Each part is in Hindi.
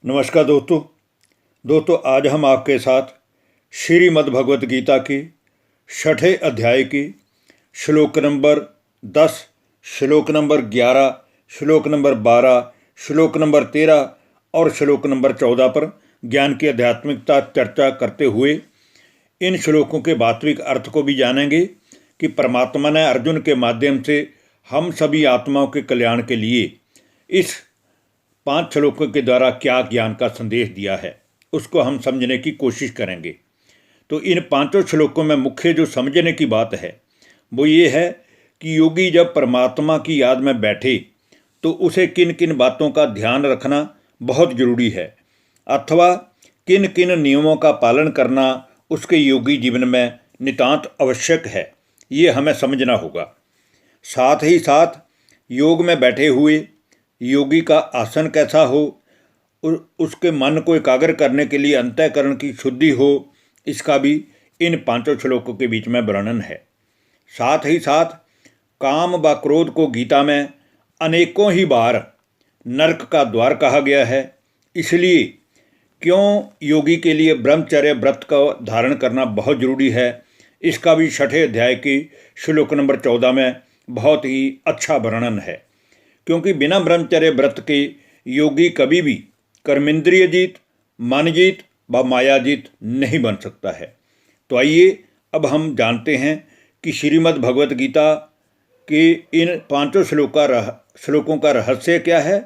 नमस्कार दोस्तों आज हम आपके साथ श्रीमद् भगवत गीता के छठे अध्याय के श्लोक नंबर 10, श्लोक नंबर 11, श्लोक नंबर 12, श्लोक नंबर 13 और श्लोक नंबर 14 पर ज्ञान की आध्यात्मिकता चर्चा करते हुए इन श्लोकों के वास्तविक अर्थ को भी जानेंगे कि परमात्मा ने अर्जुन के माध्यम से हम सभी आत्माओं के कल्याण के लिए इस 5 श्लोकों के द्वारा क्या ज्ञान का संदेश दिया है, उसको हम समझने की कोशिश करेंगे। तो इन 5 श्लोकों में मुख्य जो समझने की बात है वो ये है कि योगी जब परमात्मा की याद में बैठे तो उसे किन किन बातों का ध्यान रखना बहुत जरूरी है, अथवा किन किन नियमों का पालन करना उसके योगी जीवन में नितांत आवश्यक है, ये हमें समझना होगा। साथ ही साथ योग में बैठे हुए योगी का आसन कैसा हो, उसके मन को एकाग्र करने के लिए अंतःकरण की शुद्धि हो, इसका भी इन 5 श्लोकों के बीच में वर्णन है। साथ ही साथ काम व क्रोध को गीता में अनेकों ही बार नरक का द्वार कहा गया है, इसलिए क्यों योगी के लिए ब्रह्मचर्य व्रत का धारण करना बहुत जरूरी है, इसका भी छठे अध्याय के श्लोक नंबर 14 में बहुत ही अच्छा वर्णन है। क्योंकि बिना ब्रह्मचर्य व्रत के योगी कभी भी कर्मेंद्रिय जीत, मन जीत व माया जीत नहीं बन सकता है। तो आइए अब हम जानते हैं कि श्रीमद् भगवत गीता के इन 5 श्लोकों का रहस्य क्या है।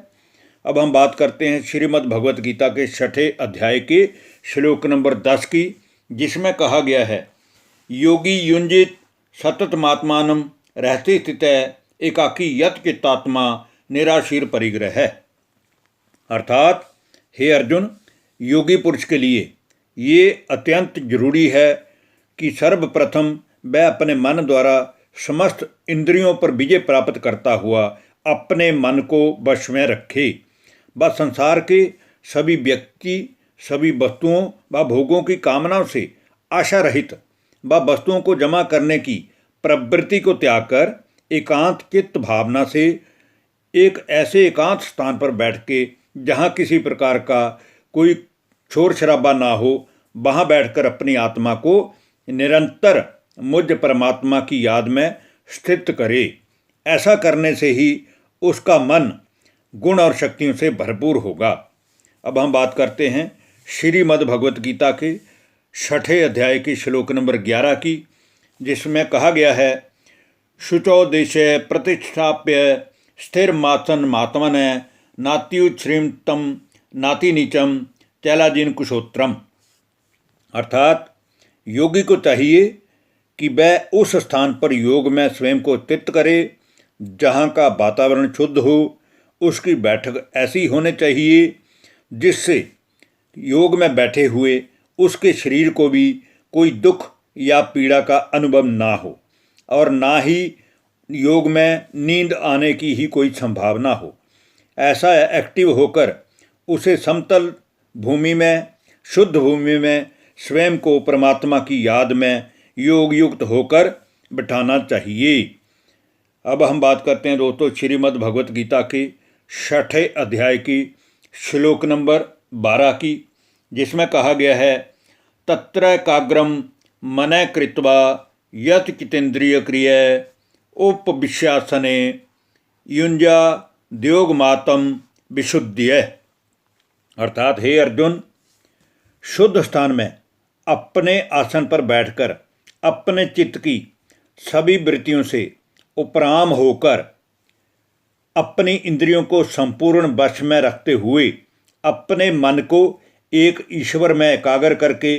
अब हम बात करते हैं श्रीमद् भगवत गीता के छठे अध्याय के श्लोक नंबर 10 की, जिसमें कहा गया है, योगी युंजित सततमात्मानं रहते स्थित एकाकी यत चित्तात्मा निराशीर परिग्रह है। अर्थात हे अर्जुन, योगी पुरुष के लिए ये अत्यंत जरूरी है कि सर्वप्रथम वह अपने मन द्वारा समस्त इंद्रियों पर विजय प्राप्त करता हुआ अपने मन को वश में रखे। वह संसार के सभी व्यक्ति, सभी वस्तुओं व भोगों की कामनाओं से आशा रहित व वस्तुओं को जमा करने की प्रवृत्ति को त्याग कर एकांत चित्त भावना से एक ऐसे एकांत स्थान पर बैठ के जहाँ किसी प्रकार का कोई शोर शराबा ना हो, वहाँ बैठकर अपनी आत्मा को निरंतर मुझ परमात्मा की याद में स्थित करे। ऐसा करने से ही उसका मन गुण और शक्तियों से भरपूर होगा। अब हम बात करते हैं श्रीमद् भगवत गीता के छठे अध्याय के श्लोक नंबर 11 की, जिसमें कहा गया है, शुचौ देशे प्रतिष्ठाप्य स्थिर मासन मात्मन नात्युच्छ्रीम तम नाति नीचम चैलाजिन कुशोत्रम। अर्थात योगी को चाहिए कि वह उस स्थान पर योग में स्वयं को स्थित करे जहाँ का वातावरण शुद्ध हो। उसकी बैठक ऐसी होनी चाहिए जिससे योग में बैठे हुए उसके शरीर को भी कोई दुख या पीड़ा का अनुभव ना हो, और ना ही योग में नींद आने की ही कोई संभावना हो। ऐसा एक्टिव होकर उसे समतल भूमि में, शुद्ध भूमि में स्वयं को परमात्मा की याद में योग युक्त होकर बिठाना चाहिए। अब हम बात करते हैं दोस्तों श्रीमद् भगवत गीता के छठे अध्याय की श्लोक नंबर 12 की, जिसमें कहा गया है, तत्र काग्रम मन कृत्वा यत चितेन्द्रिय क्रिय उपविश्यासने युंजा द्योगमातम विशुद्धिय। अर्थात हे अर्जुन, शुद्ध स्थान में अपने आसन पर बैठकर अपने चित्त की सभी वृत्तियों से उपराम होकर अपनी इंद्रियों को संपूर्ण वश में रखते हुए अपने मन को एक ईश्वर में एकाग्र करके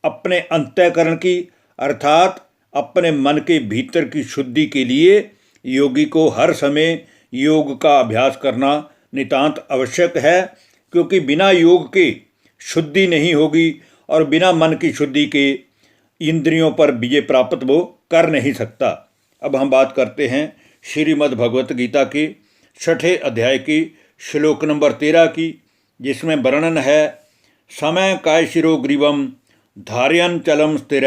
अपने अंतःकरण की अर्थात अपने मन के भीतर की शुद्धि के लिए योगी को हर समय योग का अभ्यास करना नितांत आवश्यक है। क्योंकि बिना योग के शुद्धि नहीं होगी और बिना मन की शुद्धि के इंद्रियों पर विजय प्राप्त वो कर नहीं सकता। अब हम बात करते हैं श्रीमद् भगवत गीता के छठे अध्याय की श्लोक नंबर 13 की, जिसमें वर्णन है, समय काय शिरो ग्रीवम धार्यन चलम स्थिर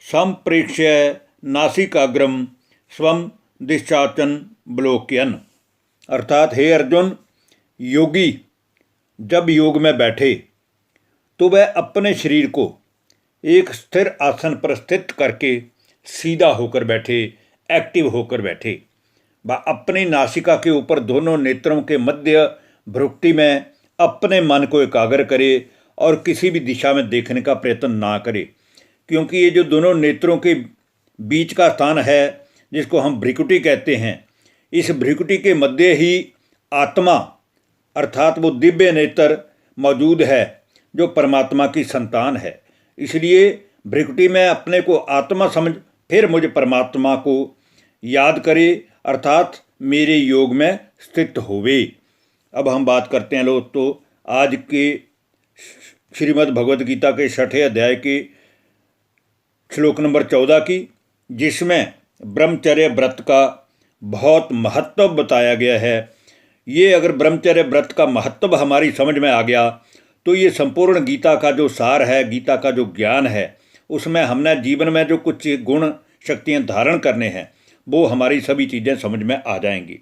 संप्रेक्ष्य नासिकाग्रम स्वम दिशाचन ब्लोक्यन। अर्थात हे अर्जुन, योगी जब योग में बैठे तो वह अपने शरीर को एक स्थिर आसन पर स्थित करके सीधा होकर बैठे, एक्टिव होकर बैठे। वह अपनी नासिका के ऊपर दोनों नेत्रों के मध्य भ्रुकुटी में अपने मन को एकाग्र करे और किसी भी दिशा में देखने का प्रयत्न ना करे, क्योंकि ये जो दोनों नेत्रों के बीच का स्थान है जिसको हम भ्रुकुटी कहते हैं, इस भ्रुकुटी के मध्य ही आत्मा अर्थात वो दिव्य नेत्र मौजूद है जो परमात्मा की संतान है। इसलिए भ्रुकुटी में अपने को आत्मा समझ फिर मुझे परमात्मा को याद करे अर्थात मेरे योग में स्थित होवे। अब हम बात करते हैं लोग तो आज के श्रीमद् भगवद गीता के 6ठे अध्याय के श्लोक नंबर 14 की, जिसमें ब्रह्मचर्य व्रत का बहुत महत्व बताया गया है। ये अगर ब्रह्मचर्य व्रत का महत्व हमारी समझ में आ गया तो ये संपूर्ण गीता का जो सार है, गीता का जो ज्ञान है, उसमें हमने जीवन में जो कुछ गुण शक्तियाँ धारण करने हैं वो हमारी सभी चीज़ें समझ में आ जाएंगी।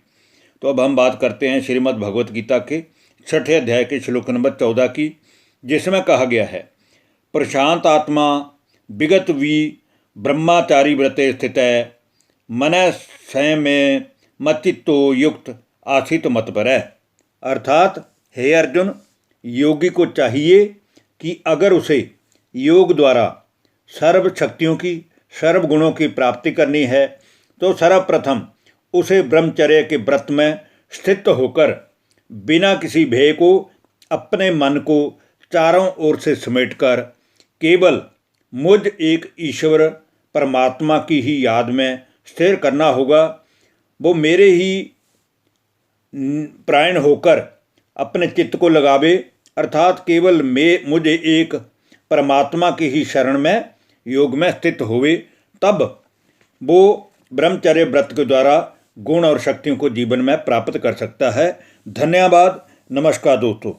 तो अब हम बात करते हैं श्रीमद् भगवत गीता के 6ठे अध्याय के श्लोक नंबर 14 की, जिसमें कहा गया है, प्रशांत आत्मा विगत वी ब्रह्माचारी व्रते स्थित मन संयमे मच्चित्तो युक्त आसित मत पर है। अर्थात हे अर्जुन, योगी को चाहिए कि अगर उसे योग द्वारा सर्व शक्तियों की, सर्व गुणों की प्राप्ति करनी है तो सर्वप्रथम उसे ब्रह्मचर्य के व्रत में स्थित होकर बिना किसी भय को अपने मन को चारों ओर से समेटकर केवल मुझ एक ईश्वर परमात्मा की ही याद में स्थिर करना होगा। वो मेरे ही प्राण होकर अपने चित्त को लगावे अर्थात केवल मुझे एक परमात्मा की ही शरण में योग में स्थित होवे, तब वो ब्रह्मचर्य व्रत के द्वारा गुण और शक्तियों को जीवन में प्राप्त कर सकता है। धन्यवाद। नमस्कार दोस्तों।